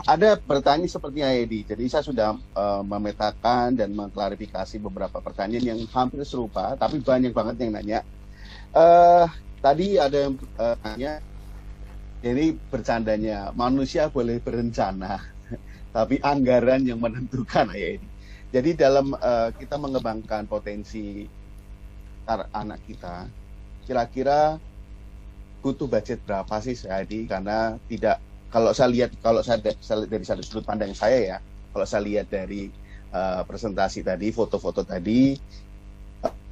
Ada pertanyaan seperti Edi. Jadi saya sudah memetakan dan mengklarifikasi beberapa pertanyaan yang hampir serupa, tapi banyak banget yang nanya. Eh, Tadi ada yang tanya, jadi bercandanya manusia boleh berencana, tapi anggaran yang menentukan ya ini. Jadi dalam kita mengembangkan potensi anak kita, kira-kira butuh budget berapa sih Edi? Karena tidak, kalau saya lihat dari satu sudut pandang saya ya, kalau saya lihat dari presentasi tadi, foto-foto tadi,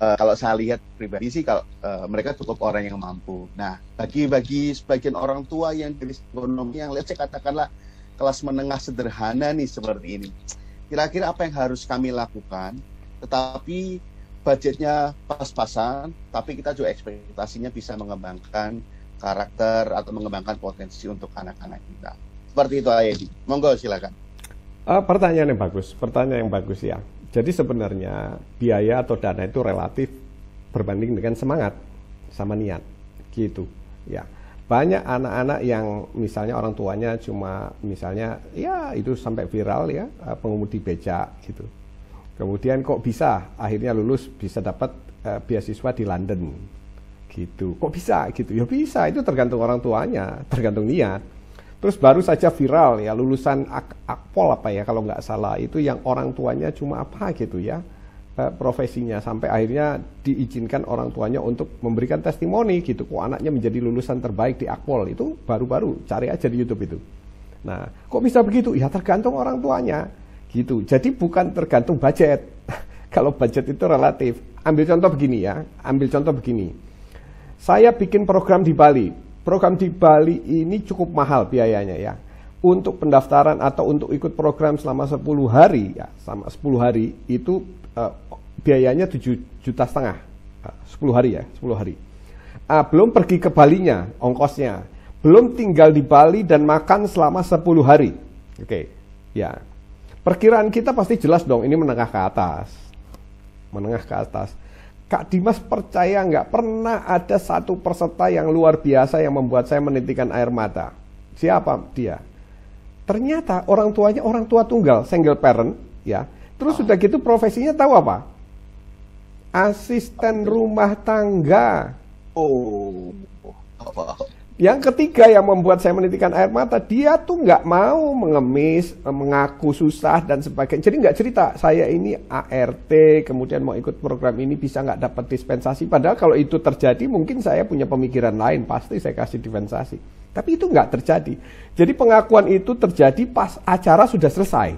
kalau saya lihat pribadi sih, kalau mereka cukup orang yang mampu. Nah, bagi sebagian orang tua yang dari ekonomi yang, let's say katakanlah kelas menengah sederhana nih seperti ini, kira-kira apa yang harus kami lakukan? Tetapi budgetnya pas-pasan, tapi kita juga ekspektasinya bisa mengembangkan karakter atau mengembangkan potensi untuk anak-anak kita. Seperti itu, Ayedi. Monggo, silakan. Pertanyaan yang bagus ya. Jadi sebenarnya biaya atau dana itu relatif berbanding dengan semangat sama niat, gitu. Ya, banyak anak-anak yang misalnya orang tuanya cuma misalnya ya itu sampai viral ya, pengemudi becak gitu. Kemudian kok bisa akhirnya lulus bisa dapat beasiswa di London, gitu. Kok bisa gitu? Ya bisa, itu tergantung orang tuanya, tergantung niat. Terus baru saja viral ya lulusan akpol apa ya kalau nggak salah, itu yang orang tuanya cuma apa gitu ya profesinya, sampai akhirnya diizinkan orang tuanya untuk memberikan testimoni gitu, kok anaknya menjadi lulusan terbaik di akpol. Itu baru-baru, cari aja di YouTube itu. Nah, kok bisa begitu? Ya tergantung orang tuanya gitu. Jadi bukan tergantung budget. Kalau budget itu relatif. Ambil contoh begini. Saya bikin program di Bali. Program di Bali ini cukup mahal biayanya ya. Untuk pendaftaran atau untuk ikut program selama 10 hari ya, sama 10 hari itu biayanya 7,5 juta. 10 hari ya, 10 hari. Belum pergi ke Balinya, ongkosnya. Belum tinggal di Bali dan makan selama 10 hari. Oke. Ya. Perkiraan kita pasti jelas dong, ini menengah ke atas. Menengah ke atas. Kak Dimas percaya nggak pernah ada satu peserta yang luar biasa yang membuat saya menitikkan air mata. Siapa dia? Ternyata orang tuanya orang tua tunggal, single parent, ya. Terus sudah gitu profesinya tahu apa? Asisten rumah tangga. Oh, apa? Yang ketiga yang membuat saya menitikkan air mata, dia tuh nggak mau mengemis, mengaku susah dan sebagainya. Jadi nggak cerita, saya ini ART, kemudian mau ikut program ini bisa nggak dapat dispensasi. Padahal kalau itu terjadi mungkin saya punya pemikiran lain, pasti saya kasih dispensasi. Tapi itu nggak terjadi. Jadi pengakuan itu terjadi pas acara sudah selesai.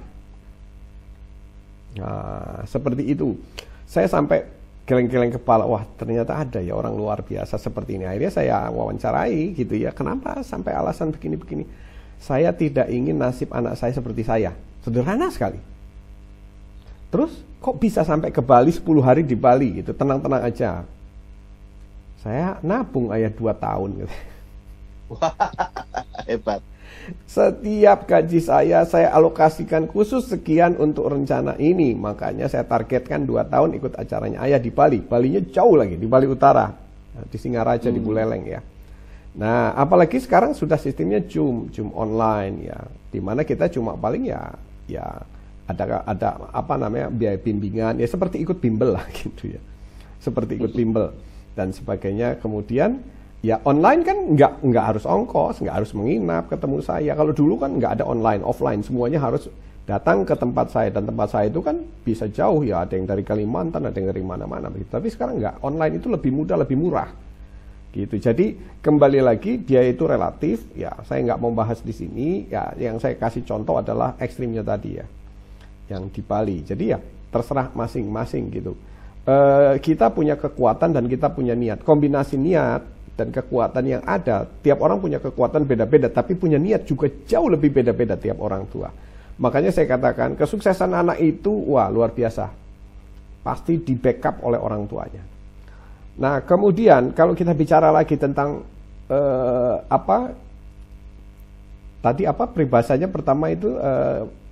Nah, seperti itu. Saya sampai geleng-geleng kepala, wah ternyata ada ya orang luar biasa seperti ini. Akhirnya saya wawancarai gitu ya, kenapa sampai alasan begini-begini. Saya tidak ingin nasib anak saya seperti saya. Sederhana sekali. Terus kok bisa sampai ke Bali 10 hari di Bali gitu, tenang-tenang aja. Saya nabung ayah 2 tahun gitu. Wah, hebat. Setiap gaji saya alokasikan khusus sekian untuk rencana ini. Makanya saya targetkan 2 tahun ikut acaranya ayah di Bali. Balinya jauh lagi, di Bali Utara, di Singaraja, di Buleleng ya. Nah, apalagi sekarang sudah sistemnya Zoom online ya, dimana kita cuma paling ya ada apa namanya biaya bimbingan ya, seperti ikut bimbel lah gitu ya, seperti ikut bimbel dan sebagainya. Kemudian ya online kan nggak harus ongkos, nggak harus menginap ketemu saya. Kalau dulu kan nggak ada online, offline, semuanya harus datang ke tempat saya, dan tempat saya itu kan bisa jauh ya, ada yang dari Kalimantan, ada yang dari mana-mana begitu. Tapi sekarang nggak, online itu lebih mudah, lebih murah gitu. Jadi kembali lagi biaya itu relatif ya. Saya nggak mau bahas di sini ya. Yang saya kasih contoh adalah ekstrimnya tadi ya, yang di Bali. Jadi ya terserah masing-masing gitu. Kita punya kekuatan dan kita punya niat. Kombinasi niat dan kekuatan yang ada, tiap orang punya kekuatan beda-beda, tapi punya niat juga jauh lebih beda-beda tiap orang tua. Makanya saya katakan kesuksesan anak itu wah luar biasa, pasti di backup oleh orang tuanya. Nah kemudian kalau kita bicara lagi tentang peribahasanya pertama itu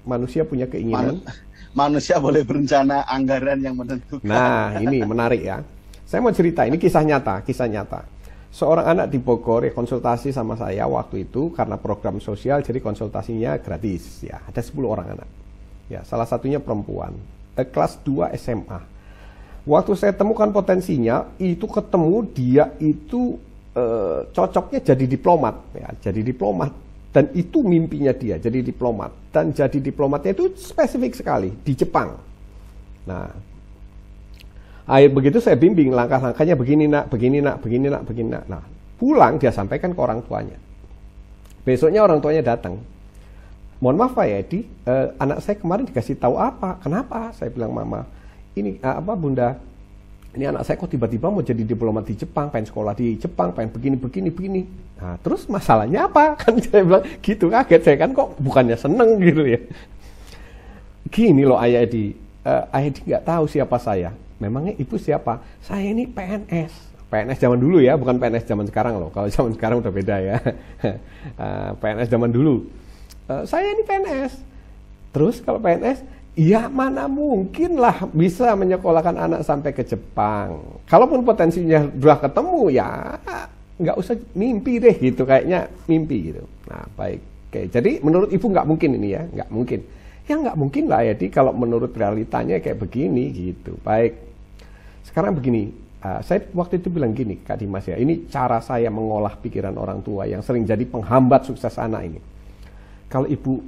manusia punya keinginan, manusia boleh berencana, anggaran yang menentukan. Nah ini menarik ya. Saya mau cerita, ini kisah nyata. Seorang anak di Bogor ya konsultasi sama saya waktu itu karena program sosial, jadi konsultasinya gratis ya. Ada 10 orang anak. Ya, salah satunya perempuan, kelas 2 SMA. Waktu saya temukan potensinya, itu ketemu dia itu cocoknya jadi diplomat ya, jadi diplomat. Dan itu mimpinya dia, jadi diplomat. Dan jadi diplomatnya itu spesifik sekali di Jepang. Nah, begitu saya bimbing langkah-langkahnya begini nak, begini nak, begini nak, begini nak. Nah, pulang dia sampaikan ke orang tuanya. Besoknya orang tuanya datang. Mohon maaf Pak Edi, anak saya kemarin dikasih tahu apa? Kenapa? Saya bilang mama, ini apa Bunda? Ini anak saya kok tiba-tiba mau jadi diplomat di Jepang, pengen sekolah di Jepang, pengen begini. Nah, terus masalahnya apa? Kan saya bilang gitu, kaget saya kan kok bukannya seneng gitu ya. Gini loh Ayah Edi, Ayah Edi nggak tahu siapa saya. Memangnya ibu siapa? Saya ini PNS. PNS zaman dulu ya, bukan PNS zaman sekarang loh. Kalau zaman sekarang udah beda ya. PNS zaman dulu. Saya ini PNS. Terus kalau PNS, ya mana mungkin lah bisa menyekolahkan anak sampai ke Jepang. Kalaupun potensinya udah ketemu ya nggak usah mimpi deh gitu, kayaknya mimpi gitu. Nah baik, oke. Jadi menurut ibu nggak mungkin ini ya, nggak mungkin. Ya nggak mungkin lah ya, kalau menurut realitanya kayak begini gitu. Baik. Sekarang begini, saya waktu itu bilang gini Kak Dimas ya, ini cara saya mengolah pikiran orang tua yang sering jadi penghambat sukses anak ini. Kalau ibu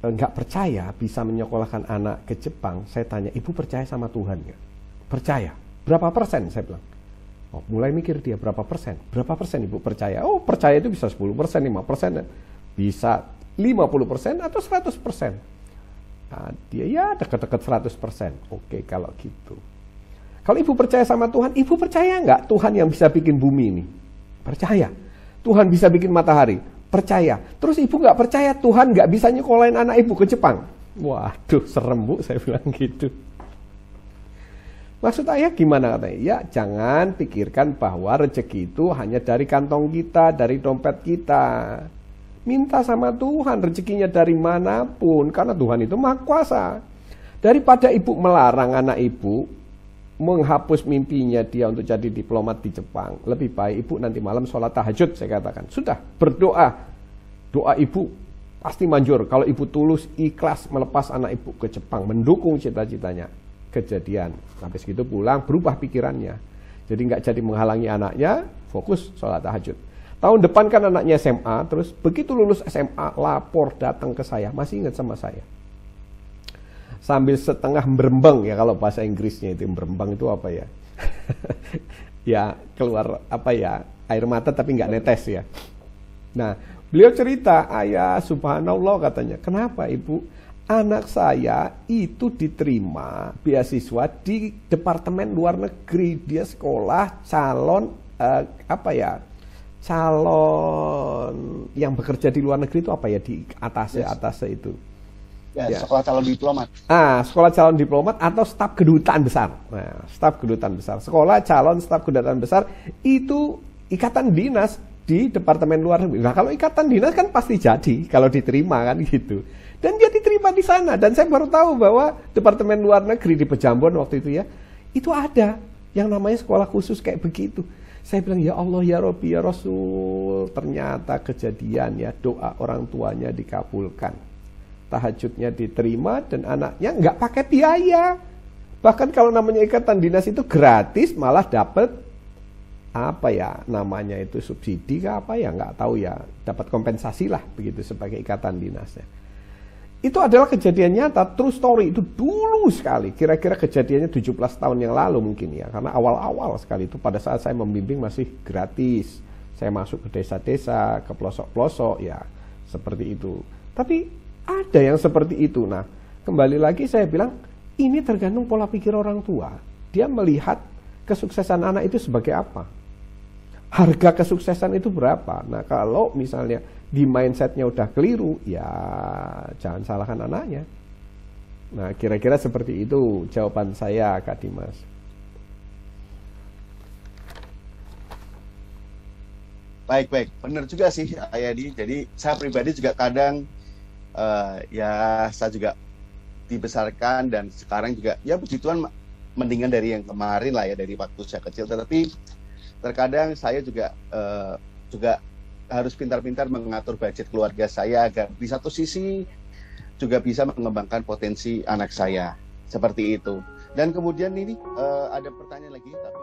nggak percaya bisa menyekolahkan anak ke Jepang, saya tanya, ibu percaya sama Tuhan nggak? Percaya. Berapa persen? Saya bilang. Oh, mulai mikir dia, berapa persen? Berapa persen ibu percaya? Oh, percaya itu bisa 10%, 5%, bisa 50% atau 100%. Nah, dia ya dekat-dekat 100%. Oke, kalau gitu. Kalau ibu percaya sama Tuhan, ibu percaya nggak Tuhan yang bisa bikin bumi ini? Percaya. Tuhan bisa bikin matahari? Percaya. Terus ibu nggak percaya Tuhan nggak bisa nyekolahin anak ibu ke Jepang? Waduh, serem Bu, saya bilang gitu. Maksud ayah gimana katanya? Ya jangan pikirkan bahwa rezeki itu hanya dari kantong kita, dari dompet kita. Minta sama Tuhan rezekinya dari manapun, karena Tuhan itu maha kuasa. Daripada ibu melarang anak ibu menghapus mimpinya dia untuk jadi diplomat di Jepang, lebih baik ibu nanti malam sholat tahajud, saya katakan. Sudah, berdoa. Doa ibu pasti manjur kalau ibu tulus, ikhlas melepas anak ibu ke Jepang, mendukung cita-citanya. Kejadian. Habis gitu pulang, berubah pikirannya. Jadi nggak jadi menghalangi anaknya, fokus sholat tahajud. Tahun depan kan anaknya SMA, terus begitu lulus SMA, lapor datang ke saya, masih ingat sama saya. Sambil setengah berembang ya, kalau bahasa Inggrisnya itu berembang itu apa ya? Ya keluar apa ya, air mata tapi nggak netes ya. Nah beliau cerita, ayah subhanallah katanya, kenapa ibu? Anak saya itu diterima beasiswa di Departemen Luar Negeri, dia sekolah calon calon yang bekerja di luar negeri itu apa ya, di atasnya itu. Ya, sekolah calon diplomat. Sekolah calon diplomat atau staf kedutaan besar. Nah, staf kedutaan besar. Sekolah calon staf kedutaan besar itu ikatan dinas di Departemen Luar Negeri. Nah, kalau ikatan dinas kan pasti jadi kalau diterima kan gitu. Dan dia diterima di sana. Dan saya baru tahu bahwa Departemen Luar Negeri di Pejambon waktu itu ya, itu ada yang namanya sekolah khusus kayak begitu. Saya bilang, ya Allah, ya Rabbi, ya Rasul. Ternyata kejadian ya, doa orang tuanya dikabulkan. Tahajudnya diterima dan anaknya nggak pakai biaya. Bahkan kalau namanya ikatan dinas itu gratis, malah dapat apa ya namanya itu, subsidi kah apa ya, nggak tahu ya, dapat kompensasi lah begitu sebagai ikatan dinasnya. Itu adalah kejadian nyata, true story, itu dulu sekali, kira-kira kejadiannya 17 tahun yang lalu mungkin ya, karena awal-awal sekali itu pada saat saya membimbing masih gratis. Saya masuk ke desa-desa, ke pelosok-pelosok ya, seperti itu. Tapi ada yang seperti itu. Nah, kembali lagi saya bilang, ini tergantung pola pikir orang tua. Dia melihat kesuksesan anak itu sebagai apa? Harga kesuksesan itu berapa? Nah, kalau misalnya di mindsetnya udah keliru, ya jangan salahkan anaknya. Nah, kira-kira seperti itu jawaban saya, Kak Dimas. Baik. Benar juga sih, Ayadi. Jadi saya pribadi juga kadang ya saya juga dibesarkan dan sekarang juga ya puji Tuhan mendingan dari yang kemarin lah ya, dari waktu saya kecil. Tetapi terkadang saya juga harus pintar-pintar mengatur budget keluarga saya agar di satu sisi juga bisa mengembangkan potensi anak saya seperti itu. Dan kemudian ini ada pertanyaan lagi, tapi